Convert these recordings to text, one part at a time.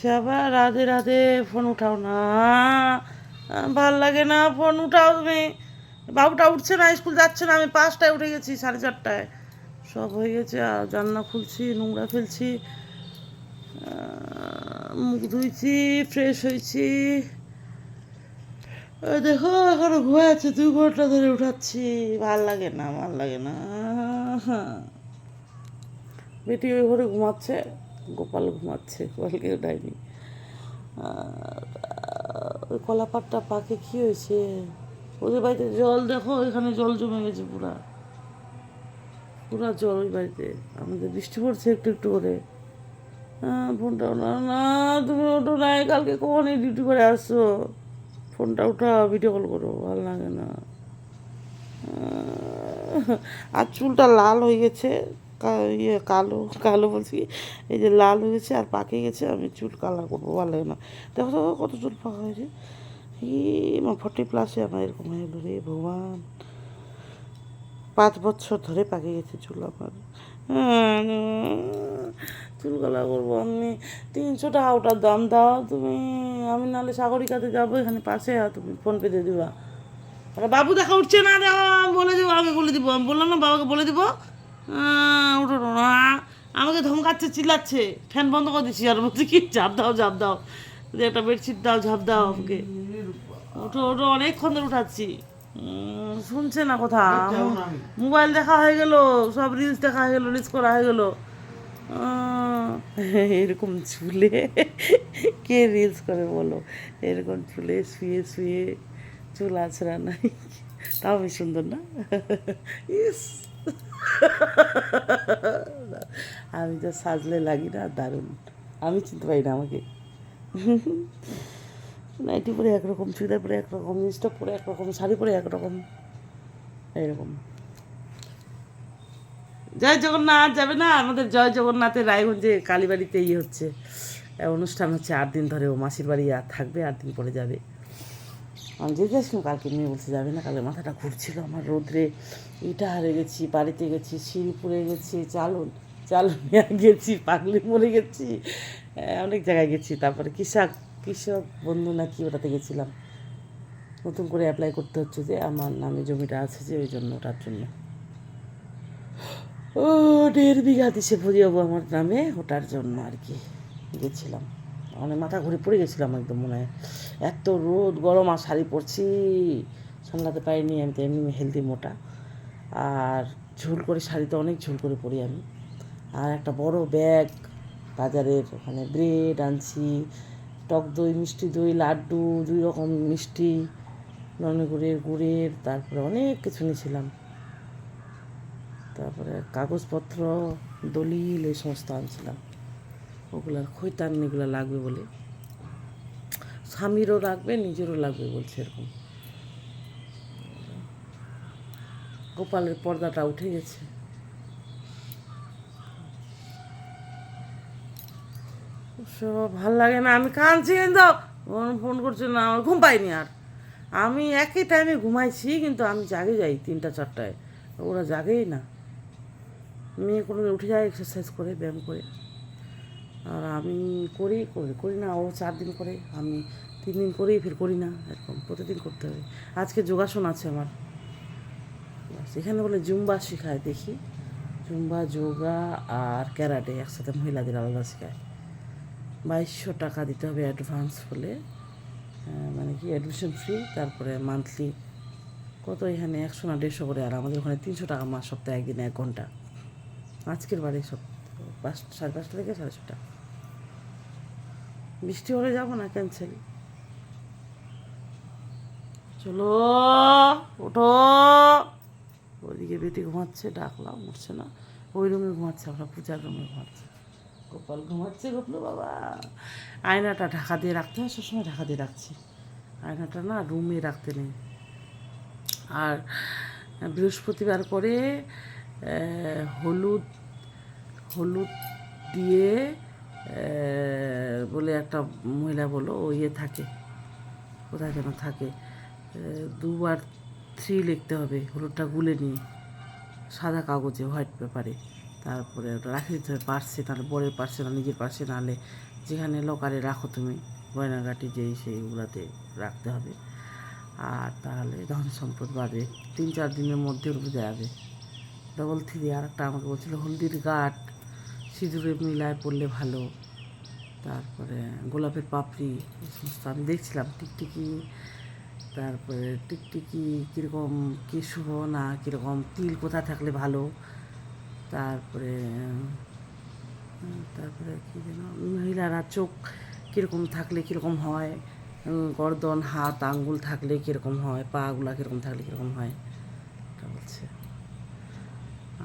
এসে আবার রাধে রাধে, ফোন উঠাও না, ভাল লাগে না, ফোন উঠাও তুমি। বাবুটা উঠছে না, স্কুল যাচ্ছে না, আমি 5টায় উঠে গেছি, 4:30টায় সব হয়ে গেছে। আর জানলা খুলছি, নোংরা ফেলছি, মুখ ধুইছি, ফ্রেশ হয়েছি। দেখো এখনো ঘুমায় আছে, 2 ঘন্টা ধরে উঠাচ্ছি, ভাল লাগে না, ভাল লাগে না। বেটি ওই ঘরে ঘুমাচ্ছে, গোপাল ঘুমাচ্ছে, গোপালকে উঠায়নি। ওই কলাপাটটা পাকে কী হয়েছে? ওদের বাড়িতে জল দেখো, এখানে জল জমে গেছে, পুরা পুরা জল ওই বাড়িতে। আমাদের বৃষ্টি পড়ছে একটু একটু করে। ফোনটা না, না তুমি ওঠো নাই, কালকে কখন ডিউটি করে আসছো? ফোনটা উঠাও, ভিডিও কল করো, ভালো লাগে না। আর চুলটা লাল হয়ে গেছে, ইয়ে কালো কালো বলছি, এই যে লাল হয়ে গেছে আর পাকে গেছে, আমি চুল কালার করবো, ভালো লাগে না। দেখো তো কত চুল পাকা হয়েছে, আমার 40+ আমার এরকম হয়ে গেলো রে ভগবান। 5 বছর ধরে পাকে গেছে চুল আমার। চুল কালার করবো আমি, 300 টাকা ওটার দাম দাও তুমি। আমি নাহলে সাগরিকাতে যাবো, এখানে পাশে, আর তুমি ফোন পে দিয়ে দিবা। বাবু দেখা উঠছে না, বলে দেবো, আমি বলে দিব, আমি বললাম না বাবাকে বলে দিব। উঠো না, আমাকে ধমকাচ্ছে, চিল্লাচ্ছে, ফ্যান বন্ধ করে দিচ্ছি, আর বলছি কি ঝাপ দাও, ঝাপ দাও, যে একটা বেডশিট দাও, ঝাপ দাও আমাকে। ওঠো ওঠো, অনেকক্ষণ ধরে উঠাচ্ছি, শুনছে না কথা। মোবাইল দেখা হয়ে গেল, সব রিলস দেখা হয়ে গেল, রিলস করা হয়ে গেল। এরকম চুলে কে রিলস করে বলো? এরকম চুলে শুয়ে শুয়ে, চুল আছড়া নাই, তাও বেশ সুন্দর না? ইস, আমি তো সাজলে লাগি না, দারুণ। আমি চিনতে পারি না আমাকে। নাইটি পরে একরকম, চুড়িদার পরে একরকম, স্টপ পরে একরকম, শাড়ি পরে একরকম, এরকম। জয় জগন্নাথ যাবে না? আমাদের জয় জগন্নাথের রায়গঞ্জে কালীবাড়িতে হচ্ছে, অনুষ্ঠান হচ্ছে 8 দিন ধরে। ও মাসির বাড়ি আর থাকবে, 8 দিন পরে যাবে। আমি যেতে আসলাম কালকে, মেয়ে বলছে যাবে না, কালকে মাথাটা ঘুরছিল আমার, রোদ্রে ইটা হারে গেছি, বাড়িতে গেছি, শিরিপুরে গেছি, চালুনিয়া গেছি, পাগলি মরে গেছি, অনেক জায়গায় গেছি। তারপরে কৃষক বন্ধু না কি, ওটাতে গেছিলাম। নতুন করে অ্যাপ্লাই করতে হচ্ছে, যে আমার নামে জমিটা আছে, যে ওই জন্য, ওটার জন্য। 1.5 বিঘা দিছে বুঝিয়াবো আমার নামে, ওটার জন্য আর কি গেছিলাম। অনেক মাথা ঘুরে পড়ে গেছিলাম একদম, মনে হয় এত রোদ গরম, আর শাড়ি পরছি, সামলাতে পারিনি। আমি তো এমনি হেলদি, মোটা, আর ঝুল করে শাড়িতে অনেক ঝুল করে পরি আমি। আর একটা বড় ব্যাগ, বাজারের ওখানে ব্রেড আনছি, টক দই, মিষ্টি দই, লাড্ডু, 2 রকম মিষ্টি, গুড়ের, তারপরে অনেক কিছু নিয়েছিলাম। তারপরে কাগজপত্র, দলিল, এই সমস্ত আনছিলাম। ওগুলার খৈতান এগুলো লাগবে বলে, স্বামীরও লাগবে, নিজেরও লাগবে বলছে, এরকম। গোপালের পর্দাটা উঠে গেছে। সব ভাল লাগে না, আমি কাঁদছি, কিন্তু ফোন করছে না, আমার ঘুম পাইনি আর। আমি একই টাইমে ঘুমাইছি, কিন্তু আমি জাগে যাই 3টা 4টায়, ওরা জাগেই না। মেয়ে কোনো উঠে যায় এক্সারসাইজ করে, ব্যায়াম করে, আর আমি করি না। ও 4 দিন করে, আমি 3 দিন করেই ফের করি না, এরকম প্রতিদিন করতে হবে। আজকে যোগাসন আছে আমার, এখানে বলে জুম্বা শেখায়, দেখি জুম্বা, যোগা আর ক্যারাটে একসাথে, মহিলাদের আলাদা শেখায়। 2200 টাকা দিতে হবে অ্যাডভান্স হলে, মানে কি অ্যাডমিশন ফ্রি, তারপরে মান্থলি কত, এখানে 100 না 150 করে, আর আমাদের ওখানে 300 টাকা মাস, সপ্তাহে 1 দিন 1 ঘন্টা। আজকের বাড়ি সব 5:30 থেকে 6:30। বৃষ্টি হলে যাবো না, ক্যান্সেল। চলো ওঠো, ওইদিকে বেটি ঘুমাচ্ছে, ডাকলাম উঠছে না, ওই রুমে ঘুমাচ্ছে, আমরা পূজার রুমে ঘুমাচ্ছে। গোপাল ঘুমাচ্ছে, গোপাল বাবা। আয়নাটা ঢাকা দিয়ে রাখতে হয়, সবসময় ঢাকা দিয়ে রাখছি। আয়নাটা না রুমে রাখতে নেই। আর বৃহস্পতিবার করে হলুদ হলুদ দিয়ে বলে একটা মহিলা বলো, ও থাকে, কোথায় যেন থাকে, 2 বার 3 লিখতে হবে, হলুদটা গুলে নিয়ে, সাদা কাগজে, হোয়াইট পেপারে, তারপরে ওটা রাখে দিতে হবে পার্সে, তাহলে বরের পার্সে না নিজের পার্সে, নাহলে যেখানে লকারে রাখো তুমি গয়নাগাটি যেই সেইগুলাতে রাখতে হবে। আর তাহলে ধন সম্পদ বাড়বে। 3-4 দিনের মধ্যে উঠে যাবে। Double three. আর একটা আমাকে বলছিল হলদির গাঁট সিঁদুরে মিলায় পড়লে ভালো, তারপরে গোলাপের পাপড়ি, এই সমস্ত আমি দেখছিলাম। টিকটিকি, তারপরে টিকটিকি কীরকম কী শুভ না কীরকম, তিল কোথায় থাকলে ভালো, তারপরে তারপরে কী যেন মহিলারা চোখ কীরকম থাকলে কীরকম হয়, গর্দন হাত আঙ্গুল থাকলে কীরকম হয়, পাগুলা কীরকম থাকলে কীরকম হয়, এটা বলছে।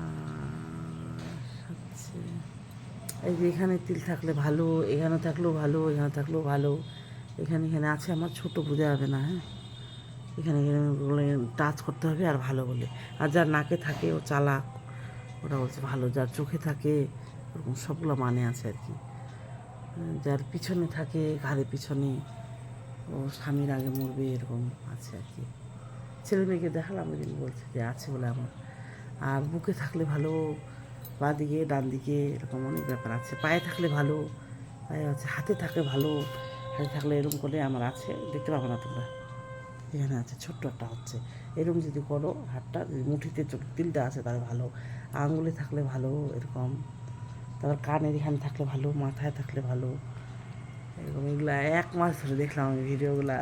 আর হচ্ছে এই যে এখানে তিল থাকলে ভালো, এখানে থাকলেও ভালো, এখানে থাকলেও ভালো, এখানে এখানে আছে আমার, ছোট বোঝা যাবে না, হ্যাঁ, এখানে এখানে টাচ করতে হবে আর ভালো বলে। আর যার নাকে থাকে ও চালাক, ওরা বলছে ভালো, যার চোখে থাকে ওরকম সবগুলো মানে আছে আর কি। যার পিছনে থাকে ঘাড়ের পিছনে ও স্বামীর আগে মরবে, এরকম আছে আর কি। ছেলে মেয়েকে দেখালাম ওই দিন, বলছে যে আছে বলে আমার। আর বুকে থাকলে ভালো, বাঁ দিকে ডান দিকে এরকম অনেক ব্যাপার আছে। পায়ে থাকলে ভালো, পায়ে আছে, হাতে থাকলে ভালো, হাতে থাকলে এরকম করে আমার আছে, দেখতে পাবো না তোমরা, এখানে আছে ছোট্ট একটা হচ্ছে, এরকম যদি করো হাতটা, যদি মুঠিতে চোখ তিলটা আছে তাহলে ভালো, আঙুলে থাকলে ভালো এরকম, তারপর কানের এখানে থাকলে ভালো, মাথায় থাকলে ভালো, এরকম। এগুলা 1 মাস ধরে দেখলাম আমি ভিডিওগুলা।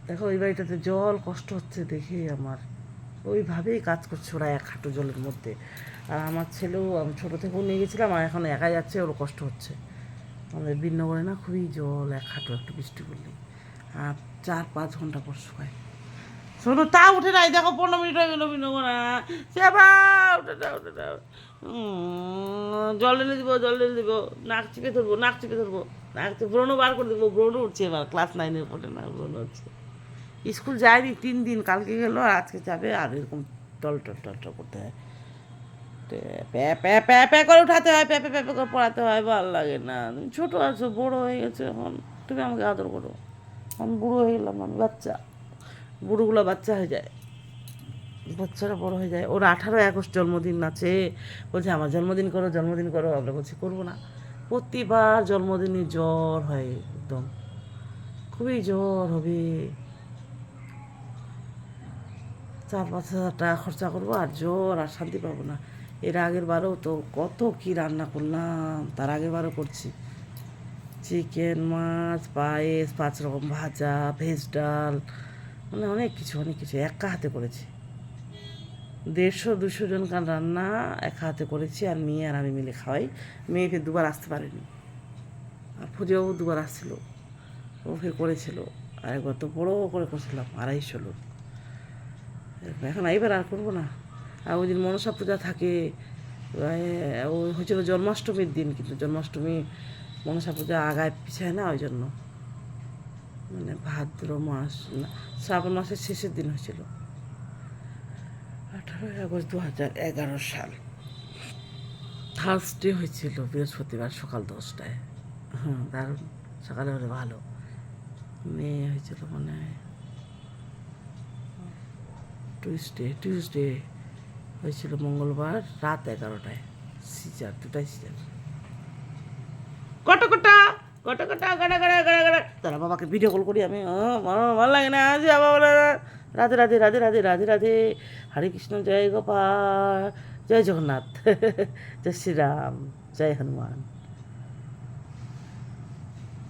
দেখো এই বাড়িটাতে জল কষ্ট হচ্ছে দেখে আমার, ওইভাবেই কাজ করছে ওরা 1 হাঁটু জলের মধ্যে। আর আমার ছেলেও, আমি ছোটো থেকেও নিয়ে গেছিলাম, আর এখন একাই যাচ্ছে, ওর কষ্ট হচ্ছে। আমাদের বিনগরে না খুবই জল, 1 হাঁটু একটু বৃষ্টি পড়লে, আর 4-5 ঘন্টা পর শুকায়। শোনো, তা উঠে নাই, দেখো 15 মিনিট হয়ে গেল বিনগরা, সে উঠে দাও, উঠে দাও। জল ঢেলে দিব, জল ঢেলে দিব, নাক চিপে ধরবো, নাক চিপে ধরবো, নাক চিপে ব্রণ বার করে দেবো, ব্রণ উঠছে এবার, ক্লাস 9-এর পড়ে না, ব্রণ হচ্ছে। স্কুল যায়নি 3 দিন, কালকে গেল আর আজকে যাবে, আর এরকম টল টল টল টল করতে হয়, প্যা প্যা প্যা প্যা করে উঠাতে হয়, প্যা প্যা প্যা করে পড়াতে হয়, ভালো লাগে না। তুমি ছোটো আছো, বড়ো হয়ে গেছে এখন, তুমি আমাকে আদর করো। আমি বুড়ো হয়ে গেলাম, আমি বাচ্চা, বুড়োগুলো বাচ্চা হয়ে যায়, বাচ্চারা বড় হয়ে যায়। ওর 18 আগস্ট জন্মদিন আছে, বলছে আমার জন্মদিন করো, জন্মদিন করো। আমরা বলছি করবো না। প্রতিবার জন্মদিনে জ্বর হয়, একদম খুবই জ্বর হবে। 4-5 হাজার টাকা খরচা করবো, আর জ্বর, আর শান্তি পাবো না। এর আগের বারও তো কত কি রান্না করলাম, তার আগের বারও করছি, চিকেন, মাছ, পায়েস, 5 রকম ভাজা, ভেজ ডাল, মানে অনেক কিছু অনেক কিছু একা হাতে করেছি। 150-200 জনকার রান্না একা হাতে করেছি, আর মেয়ে আর আমি মিলে খাওয়াই। মেয়েকে 2বার আসতে পারেনি, আর ফুজেও 2বার আসছিল, ওকে করেছিল। আর একবার তো বড়ো করে করেছিলাম 250 লোক। এখন এইবার আর করবো না। আর ওই দিন মনসা পূজা থাকে, ও হয়েছিল জন্মাষ্টমীর দিন, কিন্তু জন্মাষ্টমী মনসা পূজা আগায় পিছায় না, ওই জন্য, মানে ভাদ্র মাস না, শ্রাবণ মাসের শেষের দিন হয়েছিল, 18 আগস্ট 2011 সাল, থার্সডে হয়েছিল, বৃহস্পতিবার সকাল 10টায়। হুম, দারুণ, সকালে হলে ভালো। মেয়ে হয়েছিল মনে হয় টিউসডে হয়েছিল, মঙ্গলবার রাত 11টায়, সিজার, 2টাই সিজার। কটা কটা কটা গাড়া গাড়া গাড়া গাড়া, তারা বাবাকে ভিডিও কল করি আমি, ভালো লাগে না, আজ বাবা বলে রাধে রাধে রাধে রাধে রাধে রাধে, হরে কৃষ্ণ, জয় গোপাল, জয় জগন্নাথ, জয় শ্রীরাম, জয় হনুমান।